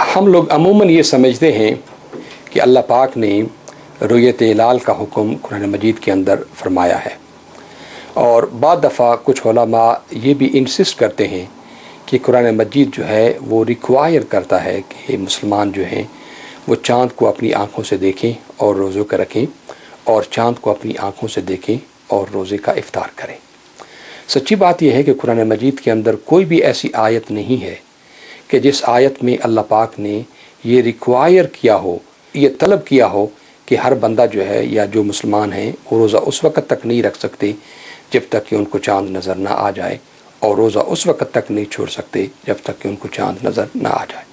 ہم لوگ عموماً یہ سمجھتے ہیں کہ اللہ پاک نے رؤیت ہلال کا حکم قرآن مجید کے اندر فرمایا ہے، اور بعض دفعہ کچھ علماء یہ بھی انسسٹ کرتے ہیں کہ قرآن مجید جو ہے وہ ریکوائر کرتا ہے کہ مسلمان جو ہیں وہ چاند کو اپنی آنکھوں سے دیکھیں اور روزوں کا رکھیں، اور چاند کو اپنی آنکھوں سے دیکھیں اور روزے کا افطار کریں۔ سچی بات یہ ہے کہ قرآن مجید کے اندر کوئی بھی ایسی آیت نہیں ہے کہ جس آیت میں اللہ پاک نے یہ ریکوائر کیا ہو، یہ طلب کیا ہو کہ ہر بندہ جو ہے یا جو مسلمان ہیں وہ روزہ اس وقت تک نہیں رکھ سکتے جب تک کہ ان کو چاند نظر نہ آ جائے، اور روزہ اس وقت تک نہیں چھوڑ سکتے جب تک کہ ان کو چاند نظر نہ آ جائے۔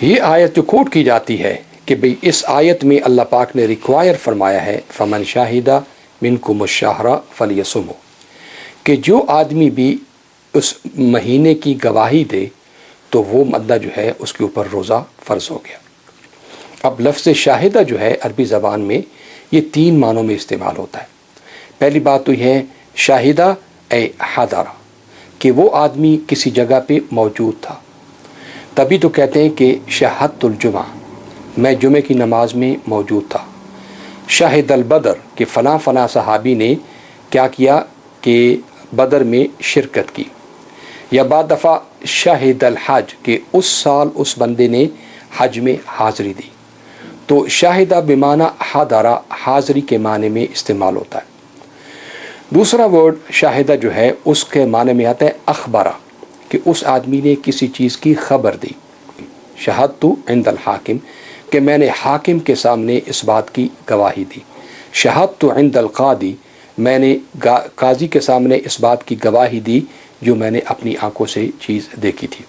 یہ آیت جو کوٹ کی جاتی ہے کہ بھئی اس آیت میں اللہ پاک نے ریکوائر فرمایا ہے فمن شاہدہ منکم الشہر فلیصمہ، کہ جو آدمی بھی اس مہینے کی گواہی دے تو وہ بندہ جو ہے اس کے اوپر روزہ فرض ہو گیا۔ اب لفظ شاہدہ جو ہے عربی زبان میں یہ 3 معنوں میں استعمال ہوتا ہے۔ پہلی بات تو یہ ہے شاہدہ اے حاضرہ، کہ وہ آدمی کسی جگہ پہ موجود تھا، تبھی تو کہتے ہیں کہ شہدت الجمعہ، میں جمعے کی نماز میں موجود تھا۔ شاہد البدر، کہ فلاں فلاں صحابی نے کیا کیا کہ بدر میں شرکت کی۔ یا بعض دفعہ شاہد الحج، کہ اس سال اس بندے نے حج میں حاضری دی۔ تو شاہدہ بمعنی حاضرہ، حاضری کے معنی میں استعمال ہوتا ہے۔ دوسرا ورڈ شاہدہ جو ہے اس کے معنی میں آتا ہے اخبرہ، کہ اس آدمی نے کسی چیز کی خبر دی۔ شہدت عند الحاکم، کہ میں نے حاکم کے سامنے اس بات کی گواہی دی۔ شہدت عند القاضی، میں نے قاضی کے سامنے اس بات کی گواہی دی جو میں نے اپنی آنکھوں سے چیز دیکھی تھی۔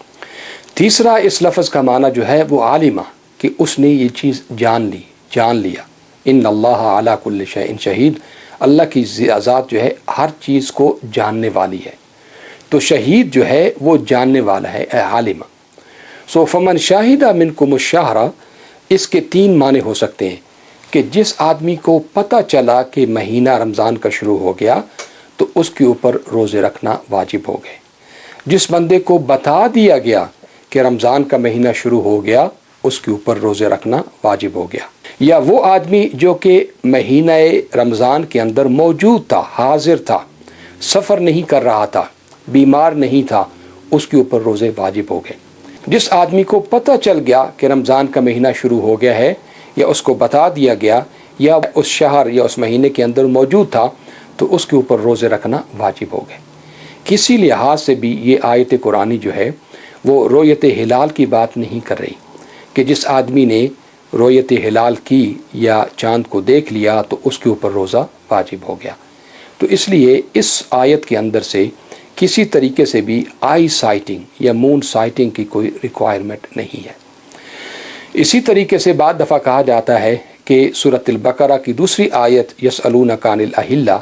تیسرا اس لفظ کا معنی جو ہے وہ عالمہ، کہ اس نے یہ چیز جان لیا۔ ان اللہ علی کل شیء شہید، اللہ کی ذات جو ہے ہر چیز کو جاننے والی ہے۔ تو شہید جو ہے وہ جاننے والا ہے، اے عالمہ۔ سو فمن شاہدہ منکم الشہر، اس کے 3 معنی ہو سکتے ہیں کہ جس آدمی کو پتہ چلا کہ مہینہ رمضان کا شروع ہو گیا تو اس کے اوپر روزے رکھنا واجب ہو گئے۔ جس بندے کو بتا دیا گیا کہ رمضان کا مہینہ شروع ہو گیا اس کے اوپر روزے رکھنا واجب ہو گیا۔ یا وہ آدمی جو کہ مہینہ رمضان کے اندر موجود تھا، حاضر تھا، سفر نہیں کر رہا تھا، بیمار نہیں تھا، اس کے اوپر روزے واجب ہو گئے۔ جس آدمی کو پتہ چل گیا کہ رمضان کا مہینہ شروع ہو گیا ہے، یا اس کو بتا دیا گیا، یا اس شہر یا اس مہینے کے اندر موجود تھا، تو اس کے اوپر روزے رکھنا واجب ہو گئے۔ کسی لحاظ سے بھی یہ آیت قرآنی جو ہے وہ رؤیت ہلال کی بات نہیں کر رہی کہ جس آدمی نے رؤیت ہلال کی یا چاند کو دیکھ لیا تو اس کے اوپر روزہ واجب ہو گیا۔ تو اس لیے اس آیت کے اندر سے کسی طریقے سے بھی آئی سائٹنگ یا مون سائٹنگ کی کوئی ریکوائرمنٹ نہیں ہے۔ اسی طریقے سے بعض دفعہ کہا جاتا ہے کہ سورۃ البقرہ کی دوسری آیت یسألونک عن الاہلہ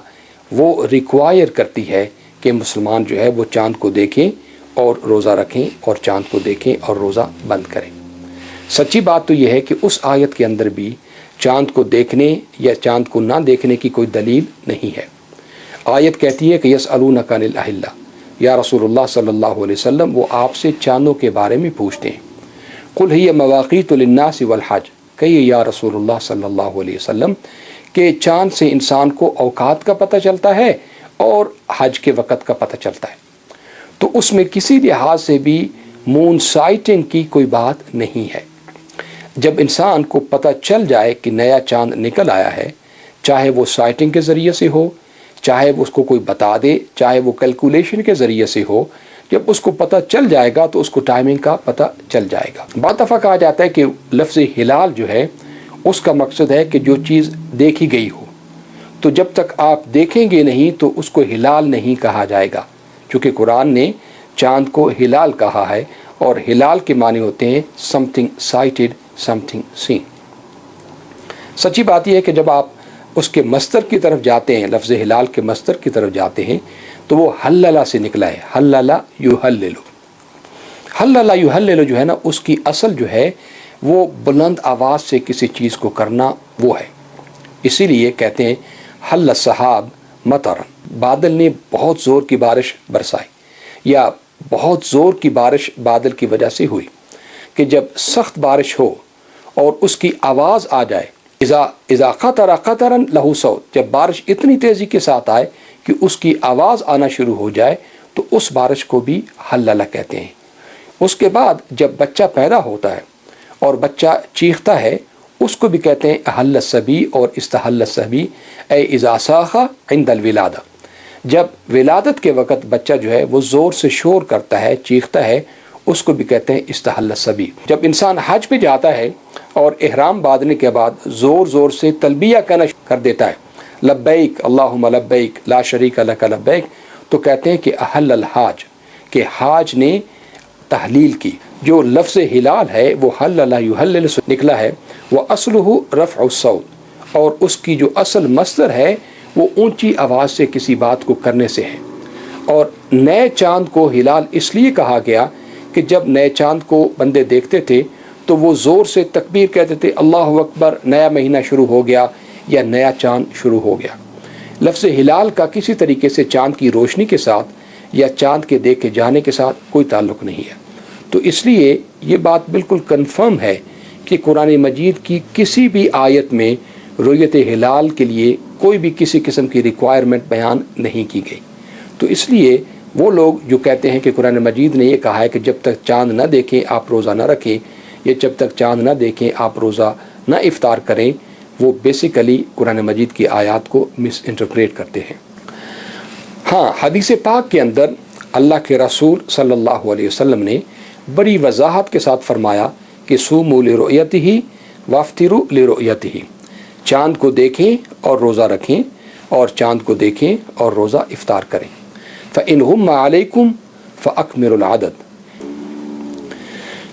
وہ ریکوائر کرتی ہے کہ مسلمان جو ہے وہ چاند کو دیکھیں اور روزہ رکھیں، اور چاند کو دیکھیں اور روزہ بند کریں۔ سچی بات تو یہ ہے کہ اس آیت کے اندر بھی چاند کو دیکھنے یا چاند کو نہ دیکھنے کی کوئی دلیل نہیں ہے۔ آیت کہتی ہے کہ یسألونک عن الاہلہ، یا رسول اللہ صلی اللہ علیہ وسلم وہ آپ سے چاندوں کے بارے میں پوچھتے ہیں۔ قل ہی مواقیت للناس والحج، کہیے یا رسول اللہ صلی اللہ علیہ وسلم کہ چاند سے انسان کو اوقات کا پتہ چلتا ہے اور حج کے وقت کا پتہ چلتا ہے، تو اس میں کسی لحاظ سے بھی مون سائٹنگ کی کوئی بات نہیں ہے۔ جب انسان کو پتہ چل جائے کہ نیا چاند نکل آیا ہے، چاہے وہ سائٹنگ کے ذریعے سے ہو، چاہے وہ اس کو کوئی بتا دے، چاہے وہ کیلکولیشن کے ذریعے سے ہو، جب اس کو پتہ چل جائے گا تو اس کو ٹائمنگ کا پتہ چل جائے گا۔ بعض دفعہ کہا جاتا ہے کہ لفظ ہلال جو ہے اس کا مقصد ہے کہ جو چیز دیکھی گئی ہو، تو جب تک آپ دیکھیں گے نہیں تو اس کو ہلال نہیں کہا جائے گا، چونکہ قرآن نے چاند کو ہلال کہا ہے، اور ہلال کے معنی ہوتے ہیں something sighted, something seen. سچی بات یہ ہے کہ جب آپ اس کے مصدر کی طرف جاتے ہیں، لفظ ہلال کے مصدر کی طرف جاتے ہیں تو وہ حللہ سے نکلا ہے، حللہ یحلل۔ حللہ یحلل جو ہے نا، اس کی اصل جو ہے وہ بلند آواز سے کسی چیز کو کرنا وہ ہے۔ اسی لیے کہتے ہیں حل السحاب مطرً، بادل نے بہت زور کی بارش برسائی، یا بہت زور کی بارش بادل کی وجہ سے ہوئی۔ کہ جب سخت بارش ہو اور اس کی آواز آ جائے، اذا قطر قطرا لہو صوت، جب بارش اتنی تیزی کے ساتھ آئے کہ اس کی آواز آنا شروع ہو جائے تو اس بارش کو بھی حللہ کہتے ہیں۔ اس کے بعد جب بچہ پیدا ہوتا ہے اور بچہ چیختا ہے، اس کو بھی کہتے ہیں احل الصبی اور استحل الصبی، اے اذا صاخ عند الولادہ، جب ولادت کے وقت بچہ جو ہے وہ زور سے شور کرتا ہے، چیختا ہے، اس کو بھی کہتے ہیں استحل الصبی۔ جب انسان حج پہ جاتا ہے اور احرام باندھنے کے بعد زور زور سے تلبیہ کہنا کر دیتا ہے، لبیک اللہم لبیک لا شریک لک لبیک، تو کہتے ہیں کہ احل الحاج، کہ حاج نے تحلیل کی۔ جو لفظ ہلال ہے وہ حلل یحلل سے نکلا ہے، وہ اصلہ رفع الصوت، اور اس کی جو اصل مصدر ہے وہ اونچی آواز سے کسی بات کو کرنے سے ہے۔ اور نئے چاند کو ہلال اس لیے کہا گیا کہ جب نئے چاند کو بندے دیکھتے تھے تو وہ زور سے تکبیر کہتے تھے، اللہ اکبر، نیا مہینہ شروع ہو گیا یا نیا چاند شروع ہو گیا۔ لفظ ہلال کا کسی طریقے سے چاند کی روشنی کے ساتھ یا چاند کے دیکھے جانے کے ساتھ کوئی تعلق نہیں ہے۔ تو اس لیے یہ بات بالکل کنفرم ہے کہ قرآن مجید کی کسی بھی آیت میں رؤیت ہلال کے لیے کوئی بھی کسی قسم کی ریکوائرمنٹ بیان نہیں کی گئی۔ تو اس لیے وہ لوگ جو کہتے ہیں کہ قرآن مجید نے یہ کہا ہے کہ جب تک چاند نہ دیکھیں آپ روزہ نہ رکھیں، یا جب تک چاند نہ دیکھیں آپ روزہ نہ افطار کریں، وہ بیسیکلی قرآن مجید کی آیات کو مس انٹرپریٹ کرتے ہیں۔ ہاں، حدیث پاک کے اندر اللہ کے رسول صلی اللہ علیہ وسلم نے بڑی وضاحت کے ساتھ فرمایا کہ صوموا لرؤیتہ وافطروا لرؤیتہ، چاند کو دیکھیں اور روزہ رکھیں، اور چاند کو دیکھیں اور روزہ افطار کریں۔ فَإِنْ غُمَّ عَلَيْكُمْ فَأَكْمِلُوا الْعَدَدَ،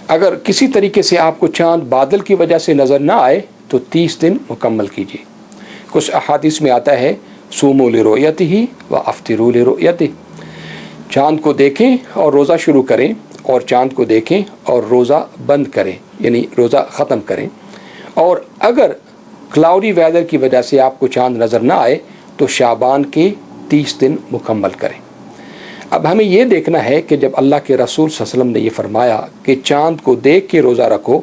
اگر کسی طریقے سے آپ کو چاند بادل کی وجہ سے نظر نہ آئے تو 30 دن مکمل کیجیے۔ کچھ احادیث میں آتا ہے صوموا لرؤیتہ وافطروا لرؤیتہ، چاند کو دیکھیں اور روزہ شروع کریں، اور چاند کو دیکھیں اور روزہ بند کریں، یعنی روزہ ختم کریں۔ اور اگر کلاؤڈی ویدر کی وجہ سے آپ کو چاند نظر نہ آئے تو شعبان کے 30 دن مکمل کریں۔ اب ہمیں یہ دیکھنا ہے کہ جب اللہ کے رسول صلی اللہ علیہ وسلم نے یہ فرمایا کہ چاند کو دیکھ کے روزہ رکھو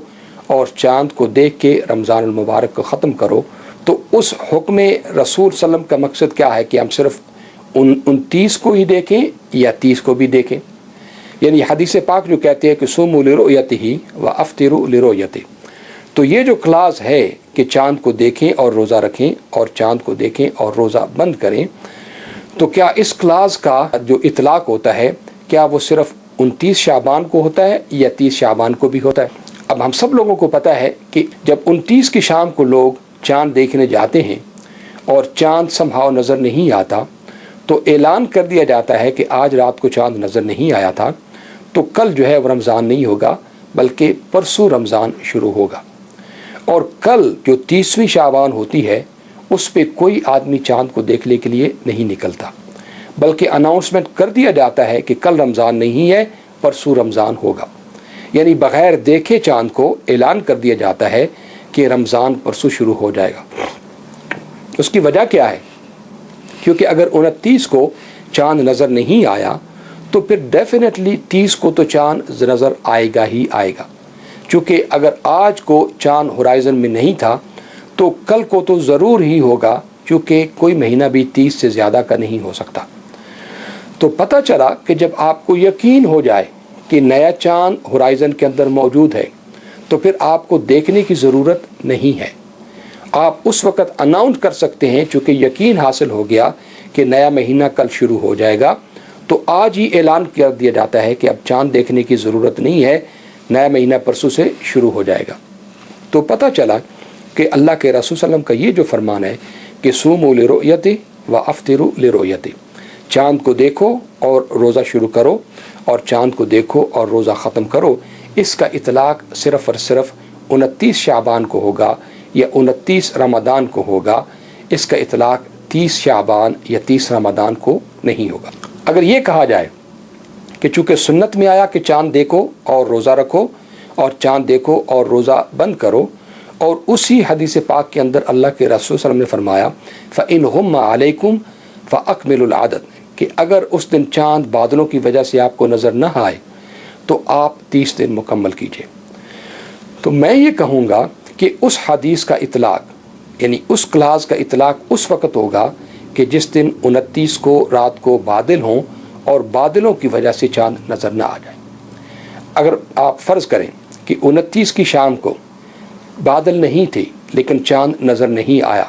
اور چاند کو دیکھ کے رمضان المبارک کو ختم کرو، تو اس حکم رسول صلی اللہ علیہ وسلم کا مقصد کیا ہے کہ ہم صرف ان 30 کو ہی دیکھیں یا 30 کو بھی دیکھیں؟ یعنی حدیث پاک جو کہتے ہیں کہ صوموا لرؤیتہ وافطروا لرؤیتہ، تو یہ جو کلاز ہے کہ چاند کو دیکھیں اور روزہ رکھیں اور چاند کو دیکھیں اور روزہ بند کریں، تو کیا اس کلاز کا جو اطلاق ہوتا ہے کیا وہ صرف 29 شعبان کو ہوتا ہے یا 30 شعبان کو بھی ہوتا ہے؟ اب ہم سب لوگوں کو پتہ ہے کہ جب 29 کی شام کو لوگ چاند دیکھنے جاتے ہیں اور چاند سمہاؤ نظر نہیں آتا تو اعلان کر دیا جاتا ہے کہ آج رات کو چاند نظر نہیں آیا تھا، تو کل جو ہے وہ رمضان نہیں ہوگا بلکہ پرسوں رمضان شروع ہوگا۔ اور کل جو 30ویں شعبان ہوتی ہے اس پہ کوئی آدمی چاند کو دیکھنے کے لیے نہیں نکلتا، بلکہ اناؤنسمنٹ کر دیا جاتا ہے کہ کل رمضان نہیں ہے، پرسوں رمضان ہوگا۔ یعنی بغیر دیکھے چاند کو اعلان کر دیا جاتا ہے کہ رمضان پرسوں شروع ہو جائے گا۔ اس کی وجہ کیا ہے؟ کیونکہ اگر 29 کو چاند نظر نہیں آیا تو پھر ڈیفینیٹلی 30 کو تو چاند نظر آئے گا ہی آئے گا، چونکہ اگر آج کو چاند ہورائزن میں نہیں تھا تو کل کو تو ضرور ہی ہوگا، کیونکہ کوئی مہینہ بھی 30 سے زیادہ کا نہیں ہو سکتا۔ تو پتہ چلا کہ جب آپ کو یقین ہو جائے کہ نیا چاند ہورائزن کے اندر موجود ہے تو پھر آپ کو دیکھنے کی ضرورت نہیں ہے، آپ اس وقت اناؤنس کر سکتے ہیں، چونکہ یقین حاصل ہو گیا کہ نیا مہینہ کل شروع ہو جائے گا، تو آج ہی اعلان کر دیا جاتا ہے کہ اب چاند دیکھنے کی ضرورت نہیں ہے، نیا مہینہ پرسوں سے شروع ہو جائے گا۔ تو پتہ چلا کہ اللہ کے رسول صلی اللہ علیہ وسلم کا یہ جو فرمان ہے کہ صوموا لرؤیتہ وافطروا لرؤیتہ، چاند کو دیکھو اور روزہ شروع کرو اور چاند کو دیکھو اور روزہ ختم کرو، اس کا اطلاق صرف اور صرف 29 شعبان کو ہوگا یا 29 رمضان کو ہوگا، اس کا اطلاق 30 شعبان یا 30 رمضان کو نہیں ہوگا۔ اگر یہ کہا جائے کہ چونکہ سنت میں آیا کہ چاند دیکھو اور روزہ رکھو اور چاند دیکھو اور روزہ بند کرو، اور اسی حدیث پاک کے اندر اللہ کے رسول صلی اللہ علیہ وسلم نے فرمایا فَإِنْ غُمَّ عَلَيْكُمْ فَأَكْمِلُوا الْعَدَدَ، کہ اگر اس دن چاند بادلوں کی وجہ سے آپ کو نظر نہ آئے تو آپ 30 دن مکمل کیجئے۔ تو میں یہ کہوں گا کہ اس حدیث کا اطلاق یعنی اس کلاس کا اطلاق اس وقت ہوگا کہ جس دن 29 کو رات کو بادل ہوں اور بادلوں کی وجہ سے چاند نظر نہ آ جائے۔ اگر آپ فرض کریں کہ 29 کی شام کو بادل نہیں تھے لیکن چاند نظر نہیں آیا،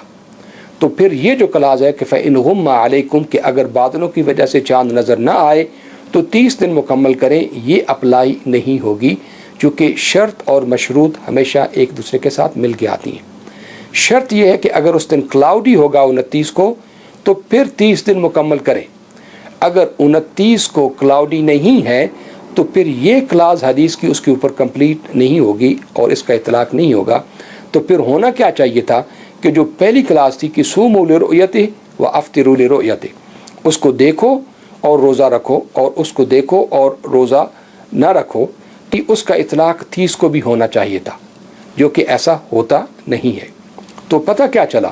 تو پھر یہ جو کلاس ہے کہ فَإِنْ غُمَّ عَلَيْكُمْ کہ اگر بادلوں کی وجہ سے چاند نظر نہ آئے تو 30 دن مکمل کریں، یہ اپلائی نہیں ہوگی، چونکہ شرط اور مشروط ہمیشہ ایک دوسرے کے ساتھ مل کے آتی ہیں۔ شرط یہ ہے کہ اگر اس دن کلاؤڈی ہوگا 29 کو تو پھر 30 دن مکمل کریں۔ اگر 29 کو کلاؤڈی نہیں ہے تو پھر یہ کلاس حدیث کی اس کے اوپر کمپلیٹ نہیں ہوگی اور اس کا اطلاق نہیں ہوگا۔ تو پھر ہونا کیا چاہیے تھا کہ جو پہلی کلاس تھی کہ صوموا لرؤیتہ وافطروا لرؤیتہ، اس کو دیکھو اور روزہ رکھو، اور اس کو دیکھو اور روزہ نہ رکھو، کہ اس کا اطلاق 30 کو بھی ہونا چاہیے تھا، جو کہ ایسا ہوتا نہیں ہے۔ تو پتہ کیا چلا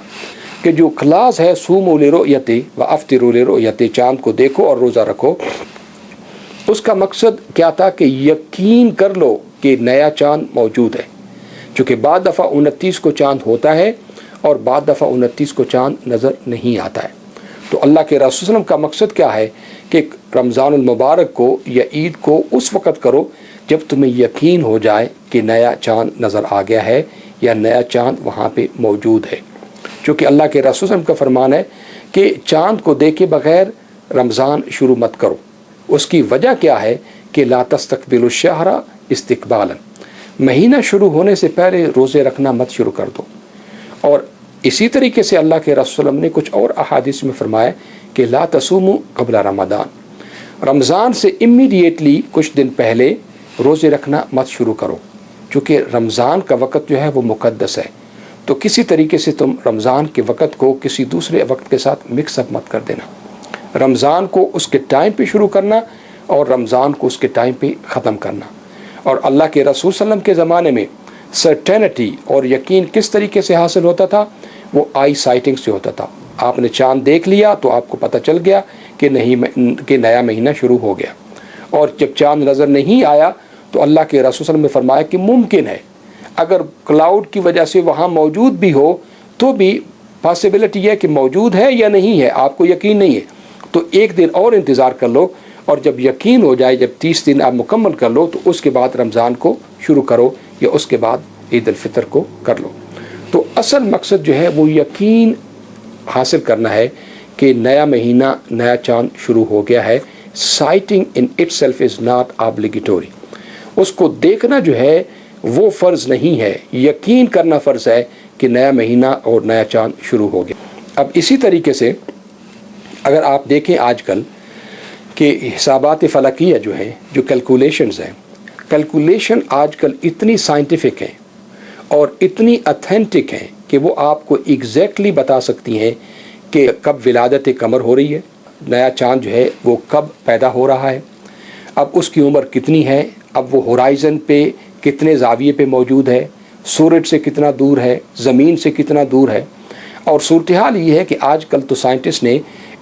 کہ جو کلاس ہے صوموا لرؤیتہ وافطروا لرؤیتہ، چاند کو دیکھو اور روزہ رکھو، اس کا مقصد کیا تھا کہ یقین کر لو کہ نیا چاند موجود ہے، چونکہ بعض دفعہ 29 کو چاند ہوتا ہے اور بعض دفعہ 29 کو چاند نظر نہیں آتا ہے۔ تو اللہ کے رسول صلی اللہ علیہ وسلم کا مقصد کیا ہے کہ رمضان المبارک کو یا عید کو اس وقت کرو جب تمہیں یقین ہو جائے کہ نیا چاند نظر آ گیا ہے یا نیا چاند وہاں پہ موجود ہے، چونکہ اللہ کے رسول صلی اللہ علیہ وسلم کا فرمان ہے کہ چاند کو دیکھے بغیر رمضان شروع مت کرو۔ اس کی وجہ کیا ہے کہ لا تستقبلوا الشہر استقبالا، مہینہ شروع ہونے سے پہلے روزے رکھنا مت شروع کر دو۔ اور اسی طریقے سے اللہ کے رسول صلی اللہ علیہ وسلم نے کچھ اور احادیث میں فرمایا کہ لا تصوموا قبل رمضان، رمضان سے امیڈیٹلی کچھ دن پہلے روزے رکھنا مت شروع کرو، چونکہ رمضان کا وقت جو ہے وہ مقدس ہے۔ تو کسی طریقے سے تم رمضان کے وقت کو کسی دوسرے وقت کے ساتھ مکس اپ مت کر دینا، رمضان کو اس کے ٹائم پہ شروع کرنا اور رمضان کو اس کے ٹائم پہ ختم کرنا۔ اور اللہ کے رسول صلی اللہ علیہ وسلم کے زمانے میں سرٹینٹی اور یقین کس طریقے سے حاصل ہوتا تھا؟ وہ آئی سائٹنگ سے ہوتا تھا۔ آپ نے چاند دیکھ لیا تو آپ کو پتہ چل گیا کہ نیا مہینہ شروع ہو گیا، اور جب چاند نظر نہیں آیا تو اللہ کے رسول صلی اللہ علیہ وسلم نے فرمایا کہ ممکن ہے اگر کلاؤڈ کی وجہ سے وہاں موجود بھی ہو تو بھی پاسبلٹی ہے کہ موجود ہے یا نہیں ہے، آپ کو یقین نہیں ہے، تو ایک دن اور انتظار کر لو، اور جب یقین ہو جائے، جب 30 دن آپ مکمل کر لو تو اس کے بعد رمضان کو شروع کرو یا اس کے بعد عید الفطر کو کر لو۔ تو اصل مقصد جو ہے وہ یقین حاصل کرنا ہے کہ نیا مہینہ، نیا چاند شروع ہو گیا ہے۔ Sighting in itself is not obligatory, اس کو دیکھنا جو ہے وہ فرض نہیں ہے، یقین کرنا فرض ہے کہ نیا مہینہ اور نیا چاند شروع ہو گیا۔ اب اسی طریقے سے اگر آپ دیکھیں آج کل کہ حسابات فلکیہ جو ہیں، جو کیلکولیشنز ہیں، کیلکولیشن آج کل اتنی سائنٹیفک ہیں اور اتنی اتھینٹک ہیں کہ وہ آپ کو ایگزیکٹلی بتا سکتی ہیں کہ کب ولادت قمر ہو رہی ہے، نیا چاند جو ہے وہ کب پیدا ہو رہا ہے، اب اس کی عمر کتنی ہے، اب وہ ہورائزن پہ کتنے زاویے پہ موجود ہے، سورج سے کتنا دور ہے، زمین سے کتنا دور ہے۔ اور صورتحال یہ ہے کہ آج کل تو سائنٹسٹ نے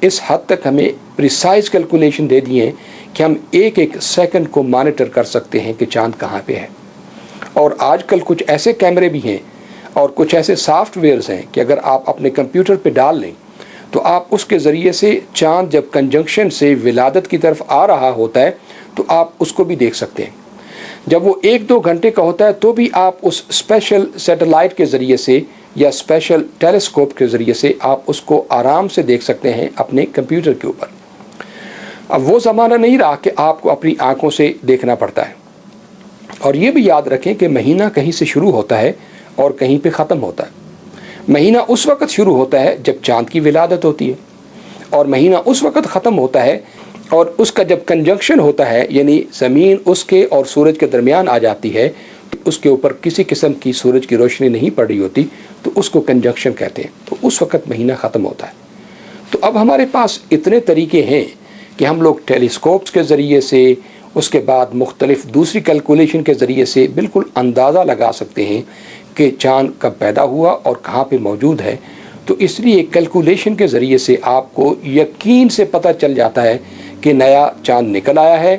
اس حد تک ہمیں پریسائز کیلکولیشن دے دی ہیں کہ ہم ایک ایک سیکنڈ کو مانیٹر کر سکتے ہیں کہ چاند کہاں پہ ہے۔ اور آج کل کچھ ایسے کیمرے بھی ہیں اور کچھ ایسے سافٹ ویئرز ہیں کہ اگر آپ اپنے کمپیوٹر پہ ڈال لیں تو آپ اس کے ذریعے سے چاند جب کنجنکشن سے ولادت کی طرف آ رہا ہوتا ہے تو آپ اس کو بھی دیکھ سکتے ہیں۔ جب وہ 1-2 گھنٹے کا ہوتا ہے تو بھی آپ اس اسپیشل سیٹلائٹ کے ذریعے سے یا اسپیشل ٹیلیسکوپ کے ذریعے سے آپ اس کو آرام سے دیکھ سکتے ہیں اپنے کمپیوٹر کے اوپر۔ اب وہ زمانہ نہیں رہا کہ آپ کو اپنی آنکھوں سے دیکھنا پڑتا ہے۔ اور یہ بھی یاد رکھیں کہ مہینہ کہیں سے شروع ہوتا ہے اور کہیں پہ ختم ہوتا ہے۔ مہینہ اس وقت شروع ہوتا ہے جب چاند کی ولادت ہوتی ہے، اور مہینہ اس وقت ختم ہوتا ہے اور اس کا جب کنجنکشن ہوتا ہے، یعنی زمین اس کے اور سورج کے درمیان آ جاتی ہے، اس کے اوپر کسی قسم کی سورج کی روشنی نہیں پڑ رہی ہوتی، تو اس کو کنجنکشن کہتے ہیں، تو اس وقت مہینہ ختم ہوتا ہے۔ تو اب ہمارے پاس اتنے طریقے ہیں کہ ہم لوگ ٹیلیسکوپس کے ذریعے سے، اس کے بعد مختلف دوسری کیلکولیشن کے ذریعے سے بالکل اندازہ لگا سکتے ہیں کہ چاند کب پیدا ہوا اور کہاں پہ موجود ہے۔ تو اس لیے کیلکولیشن کے ذریعے سے آپ کو یقین سے پتہ چل جاتا ہے کہ نیا چاند نکل آیا ہے،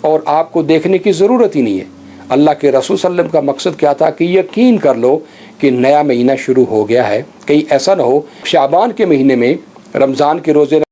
اور آپ کو دیکھنے کی ضرورت ہی نہیں ہے۔ اللہ کے رسول صلی اللہ علیہ وسلم کا مقصد کیا تھا کہ یقین کر لو کہ نیا مہینہ شروع ہو گیا ہے. کہیں ایسا نہ ہو شعبان کے مہینے میں رمضان کے روزے